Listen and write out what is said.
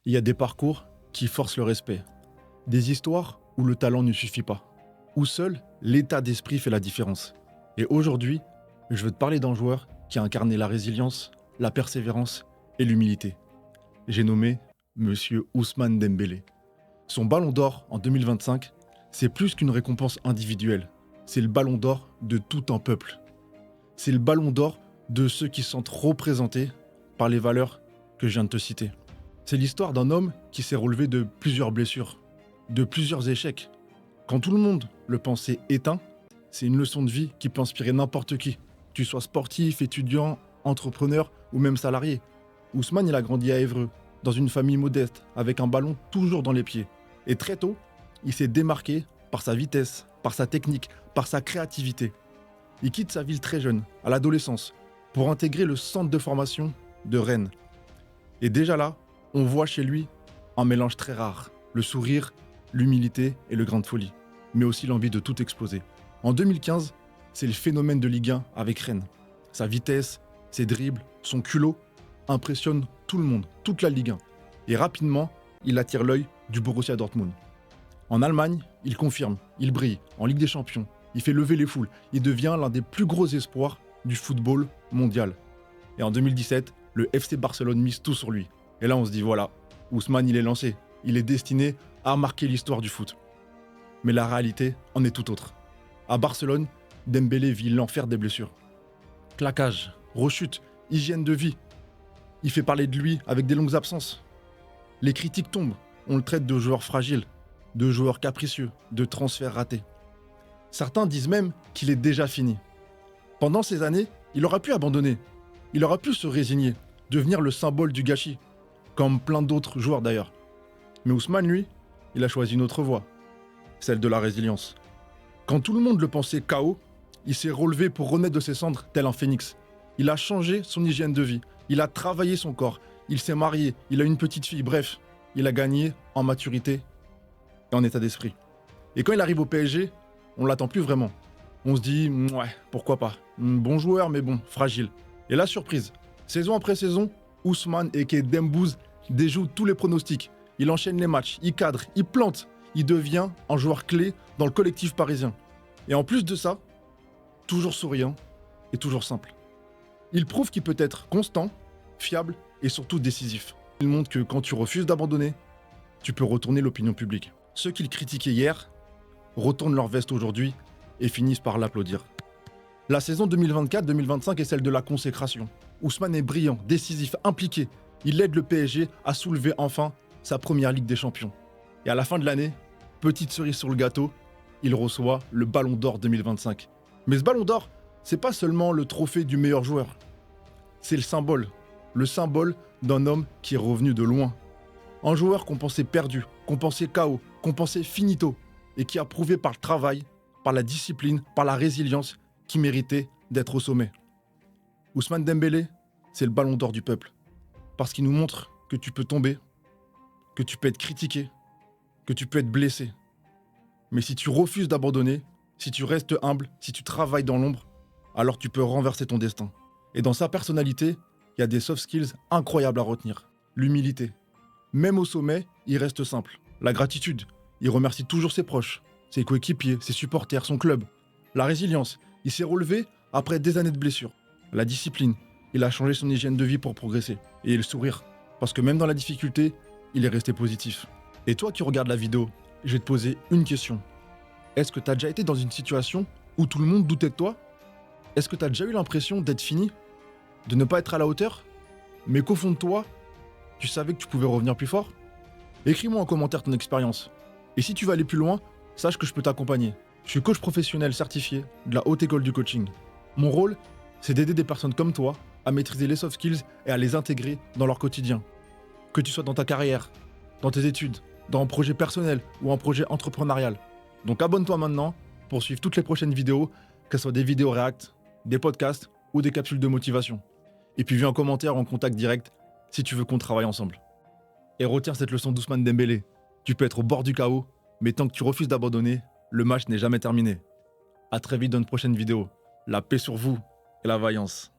Il y a des parcours qui forcent le respect, des histoires où le talent ne suffit pas, où seul l'état d'esprit fait la différence. Et aujourd'hui, je veux te parler d'un joueur qui a incarné la résilience, la persévérance et l'humilité. J'ai nommé Monsieur Ousmane Dembélé. Son ballon d'or en 2025, c'est plus qu'une récompense individuelle. C'est le ballon d'or de tout un peuple. C'est le ballon d'or de ceux qui se sentent représentés par les valeurs que je viens de te citer. C'est l'histoire d'un homme qui s'est relevé de plusieurs blessures, de plusieurs échecs. Quand tout le monde le pensait éteint, c'est une leçon de vie qui peut inspirer n'importe qui. Que tu sois sportif, étudiant, entrepreneur ou même salarié. Ousmane, il a grandi à Évreux, dans une famille modeste, avec un ballon toujours dans les pieds. Et très tôt, il s'est démarqué par sa vitesse, par sa technique, par sa créativité. Il quitte sa ville très jeune, à l'adolescence, pour intégrer le centre de formation de Rennes. Et déjà là, on voit chez lui un mélange très rare, le sourire, l'humilité et le grain de folie, mais aussi l'envie de tout exploser. En 2015, c'est le phénomène de Ligue 1 avec Rennes. Sa vitesse, ses dribbles, son culot impressionnent tout le monde, toute la Ligue 1. Et rapidement, il attire l'œil du Borussia Dortmund. En Allemagne, il confirme, il brille en Ligue des Champions, il fait lever les foules, il devient l'un des plus gros espoirs du football mondial. Et en 2017, le FC Barcelone mise tout sur lui. Et là, on se dit voilà, Ousmane, il est lancé, il est destiné à marquer l'histoire du foot. Mais la réalité en est tout autre. À Barcelone, Dembélé vit l'enfer des blessures. Claquage, rechute, hygiène de vie. Il fait parler de lui avec des longues absences. Les critiques tombent, on le traite de joueur fragile, de joueur capricieux, de transfert raté. Certains disent même qu'il est déjà fini. Pendant ces années, il aurait pu abandonner. Il aurait pu se résigner, devenir le symbole du gâchis, comme plein d'autres joueurs d'ailleurs. Mais Ousmane, lui, il a choisi une autre voie, celle de la résilience. Quand tout le monde le pensait KO, il s'est relevé pour renaître de ses cendres tel un phénix. Il a changé son hygiène de vie, il a travaillé son corps, il s'est marié, il a une petite fille, bref, il a gagné en maturité et en état d'esprit. Et quand il arrive au PSG, on l'attend plus vraiment. On se dit, ouais, pourquoi pas. Bon joueur, mais bon, fragile. Et la surprise, saison après saison, Ousmane et Dembouz déjoue tous les pronostics. Il enchaîne les matchs, il cadre, il plante. Il devient un joueur clé dans le collectif parisien. Et en plus de ça, toujours souriant et toujours simple. Il prouve qu'il peut être constant, fiable et surtout décisif. Il montre que quand tu refuses d'abandonner, tu peux retourner l'opinion publique. Ceux qui le critiquaient hier retournent leur veste aujourd'hui et finissent par l'applaudir. La saison 2024-2025 est celle de la consécration. Ousmane est brillant, décisif, impliqué. Il aide le PSG à soulever enfin sa première Ligue des Champions. Et à la fin de l'année, petite cerise sur le gâteau, il reçoit le Ballon d'Or 2025. Mais ce Ballon d'Or, c'est pas seulement le trophée du meilleur joueur. C'est le symbole d'un homme qui est revenu de loin. Un joueur qu'on pensait perdu, qu'on pensait KO, qu'on pensait finito, et qui a prouvé par le travail, par la discipline, par la résilience, qu'il méritait d'être au sommet. Ousmane Dembélé, c'est le Ballon d'Or du peuple. Parce qu'il nous montre que tu peux tomber, que tu peux être critiqué, que tu peux être blessé. Mais si tu refuses d'abandonner, si tu restes humble, si tu travailles dans l'ombre, alors tu peux renverser ton destin. Et dans sa personnalité, il y a des soft skills incroyables à retenir. L'humilité. Même au sommet, il reste simple. La gratitude. Il remercie toujours ses proches, ses coéquipiers, ses supporters, son club. La résilience. Il s'est relevé après des années de blessures. La discipline. Il a changé son hygiène de vie pour progresser. Et le sourire. Parce que même dans la difficulté, il est resté positif. Et toi qui regardes la vidéo, je vais te poser une question. Est-ce que tu as déjà été dans une situation où tout le monde doutait de toi? Est-ce que tu as déjà eu l'impression d'être fini? De ne pas être à la hauteur? Mais qu'au fond de toi, tu savais que tu pouvais revenir plus fort? Écris-moi en commentaire ton expérience. Et si tu veux aller plus loin, sache que je peux t'accompagner. Je suis coach professionnel certifié de la Haute École du Coaching. Mon rôle, c'est d'aider des personnes comme toi à maîtriser les soft skills et à les intégrer dans leur quotidien. Que tu sois dans ta carrière, dans tes études, dans un projet personnel ou un projet entrepreneurial. Donc abonne-toi maintenant pour suivre toutes les prochaines vidéos, que ce soit des vidéos React, des podcasts ou des capsules de motivation. Et puis viens en commentaire ou en contact direct si tu veux qu'on travaille ensemble. Et retiens cette leçon d'Ousmane Dembélé. Tu peux être au bord du chaos, mais tant que tu refuses d'abandonner, le match n'est jamais terminé. À très vite dans une prochaine vidéo. La paix sur vous et la vaillance.